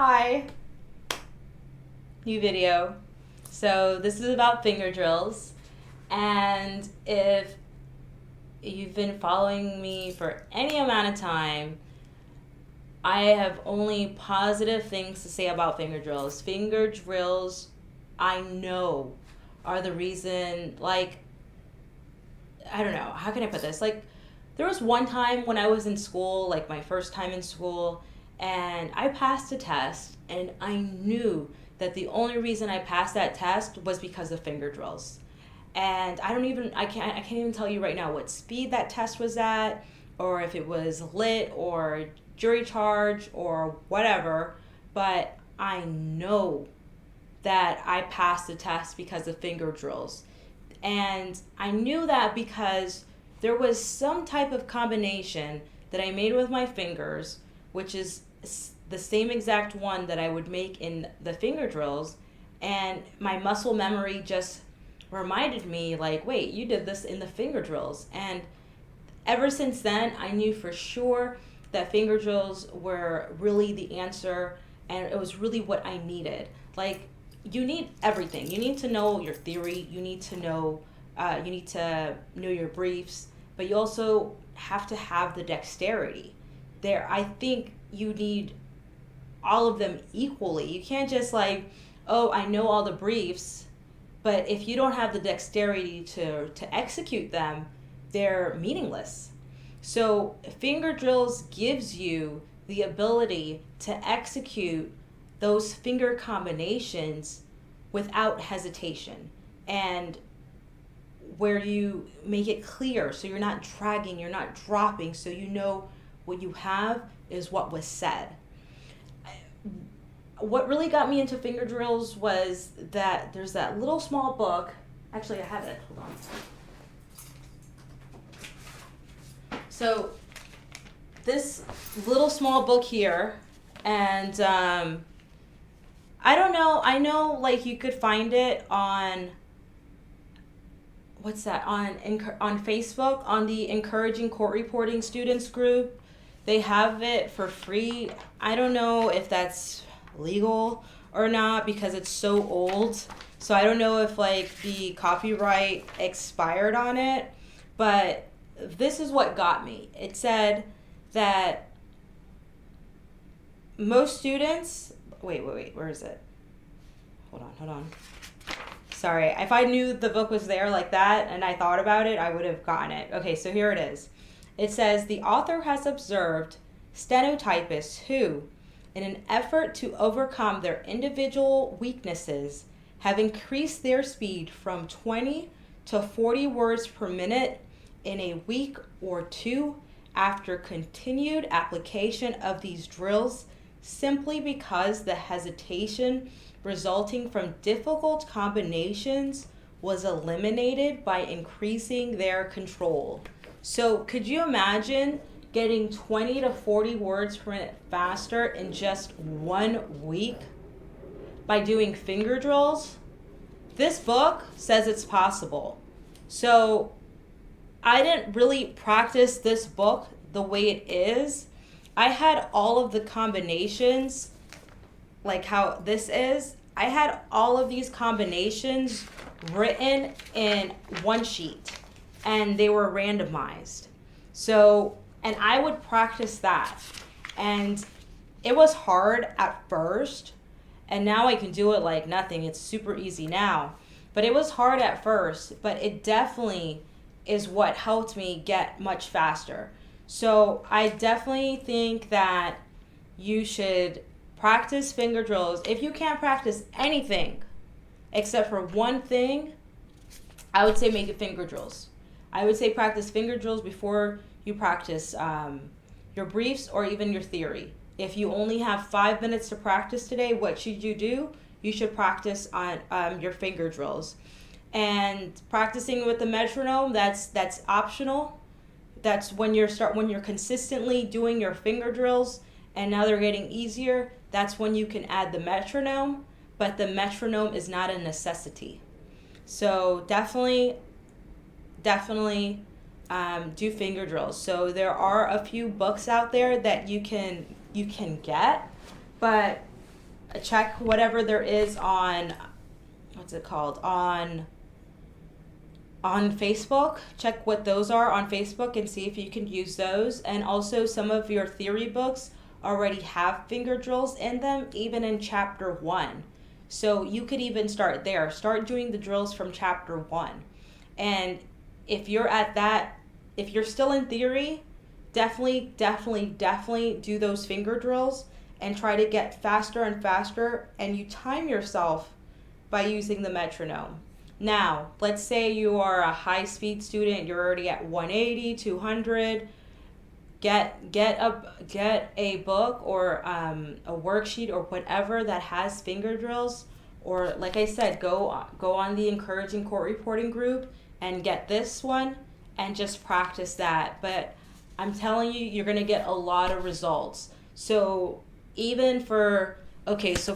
Hi, new video. So this is about finger drills, and if you've been following me for any amount of time, I have only positive things to say about finger drills. Finger drills, I know, are the reason, I don't know, how can I put this? There was one time when I was in school, like my first time in school, and I passed a test, and I knew that the only reason I passed that test was because of finger drills. And I can't even tell you right now what speed that test was at, or if it was lit or jury charge or whatever, but I know that I passed the test because of finger drills. And I knew that because there was some type of combination that I made with my fingers, which is the same exact one that I would make in the finger drills. And my muscle memory just reminded me, like, wait, you did this in the finger drills. And ever since then, I knew for sure that finger drills were really the answer, and it was really what I needed. Like, you need everything. You need to know your theory. You need to know your briefs, but you also have to have the dexterity. I think you need all of them equally. You can't just oh, I know all the briefs, but if you don't have the dexterity to execute them, they're meaningless. So finger drills gives you the ability to execute those finger combinations without hesitation, and where you make it clear so you're not dragging, you're not dropping, so you know what you have is what was said. What really got me into finger drills was that there's that little small book. Actually, I have it. Hold on. So this little small book here, and I don't know. I know, you could find it on what's that on Facebook, on the Encouraging Court Reporting Students group. They have it for free. I don't know if that's legal or not because it's so old. So I don't know if the copyright expired on it, but this is what got me. It said that most students, wait, where is it? Hold on. Sorry, if I knew the book was there like that and I thought about it, I would have gotten it. Okay, so here it is. It says, the author has observed stenotypists who, in an effort to overcome their individual weaknesses, have increased their speed from 20 to 40 words per minute in a week or two after continued application of these drills, simply because the hesitation resulting from difficult combinations was eliminated by increasing their control. So could you imagine getting 20 to 40 words per minute faster in just 1 week by doing finger drills? This book says it's possible. So I didn't really practice this book the way it is. I had all of the combinations, like how this is. I had all of these combinations written in one sheet, and they were randomized. So, and I would practice that. And it was hard at first, and now I can do it like nothing. It's super easy now. But it was hard at first, but it definitely is what helped me get much faster. So I definitely think that you should practice finger drills. If you can't practice anything except for one thing, I would say make it finger drills. I would say practice finger drills before you practice your briefs or even your theory. If you only have 5 minutes to practice today, what should you do? You should practice on your finger drills. And practicing with the metronome, that's optional. That's when you're consistently doing your finger drills and now they're getting easier. That's when you can add the metronome, but the metronome is not a necessity. So definitely do finger drills. So there are a few books out there that you can get, but check whatever there is on, what's it called, on Facebook. Check what those are on Facebook and see if you can use those. And also, some of your theory books already have finger drills in them, even in chapter 1. So you could even start there. Start doing the drills from chapter 1. And if you're at that, if you're still in theory, definitely do those finger drills and try to get faster and faster, and you time yourself by using the metronome. Now, let's say you are a high speed student, you're already at 180, 200. Get a book or a worksheet or whatever that has finger drills, or like I said, go on the Encouraging Court Reporting group and get this one and just practice that. But I'm telling you, you're gonna get a lot of results. So even for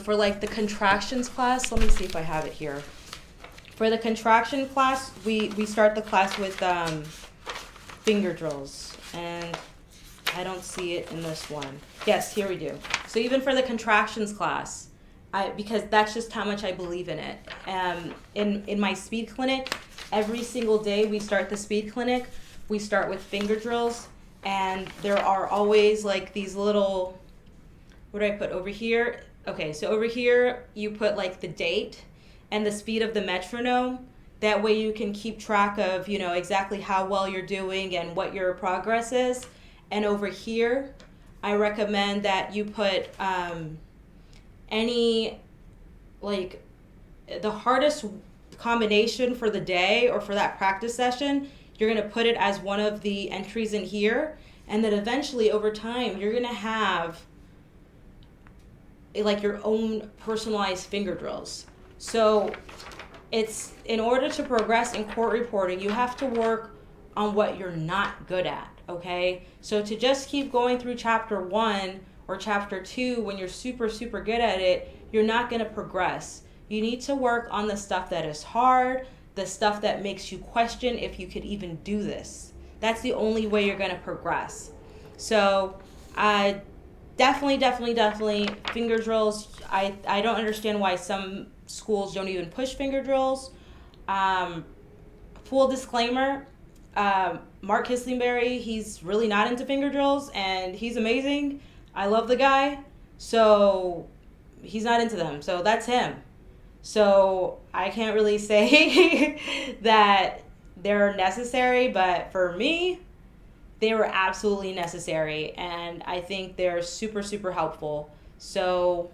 for like the contractions class, let me see if I have it here. For the contraction class, we start the class with finger drills, and I don't see it in this one. Yes, here we do. So even for the contractions class, because that's just how much I believe in it. In my speed clinic, every single day we start the speed clinic, we start with finger drills, and there are always like these little, what do I put over here? Okay, so over here you put like the date and the speed of the metronome. That way you can keep track of, exactly how well you're doing and what your progress is. And over here, I recommend that you put any, like, the hardest combination for the day or for that practice session, you're going to put it as one of the entries in here. And then eventually, over time, you're going to have like your own personalized finger drills. So it's, in order to progress in court reporting, you have to work on what you're not good at, okay? So to just keep going through chapter 1 or chapter 2 when you're super good at it, you're not going to progress. You need to work on the stuff that is hard, the stuff that makes you question if you could even do this. That's the only way you're going to progress. So definitely finger drills. I don't understand why some schools don't even push finger drills. Full disclaimer, Mark Kislingberry, he's really not into finger drills, and he's amazing. I love the guy. So he's not into them. So that's him. So I can't really say that they're necessary, but for me, they were absolutely necessary, and I think they're super helpful. So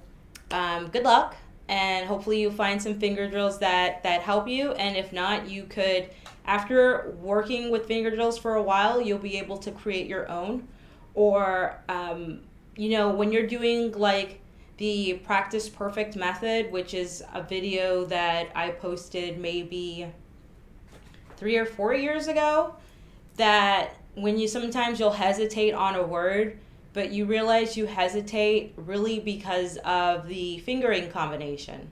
good luck, and hopefully you find some finger drills that help you. And if not, you could, after working with finger drills for a while, you'll be able to create your own. Or when you're doing like the Practice Perfect method, which is a video that I posted maybe 3 or 4 years ago, that when sometimes you'll hesitate on a word, but you realize you hesitate really because of the fingering combination.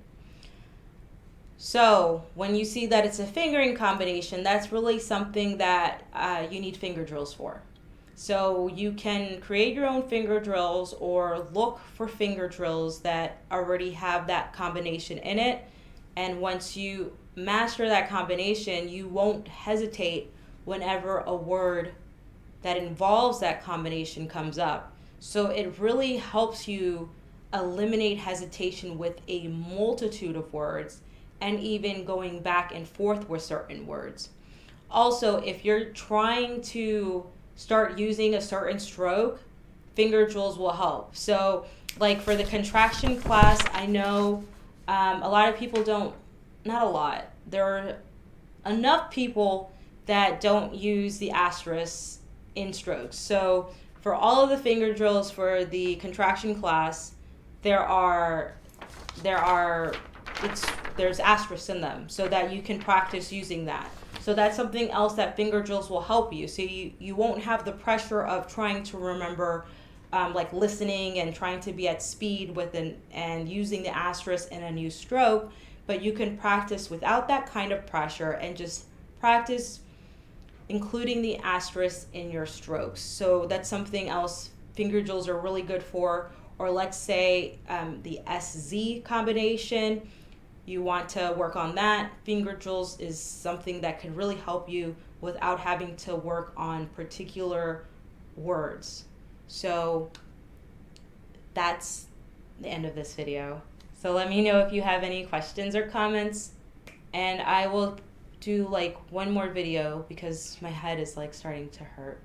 So when you see that it's a fingering combination, that's really something that you need finger drills for. So you can create your own finger drills or look for finger drills that already have that combination in it. And once you master that combination, you won't hesitate whenever a word that involves that combination comes up. So it really helps you eliminate hesitation with a multitude of words, and even going back and forth with certain words. Also, if you're trying to start using a certain stroke, finger drills will help. So like for the contraction class, I know a lot of people don't, not a lot, there are enough people that don't use the asterisk in strokes. So for all of the finger drills for the contraction class, there's asterisks in them so that you can practice using that. So that's something else that finger drills will help you. So you won't have the pressure of trying to remember, like listening and trying to be at speed with and using the asterisk in a new stroke, but you can practice without that kind of pressure and just practice including the asterisk in your strokes. So that's something else finger drills are really good for. or let's say the SZ combination, you want to work on that. Finger jewels is something that can really help you without having to work on particular words. So that's the end of this video. So let me know if you have any questions or comments, and I will do like one more video because my head is like starting to hurt.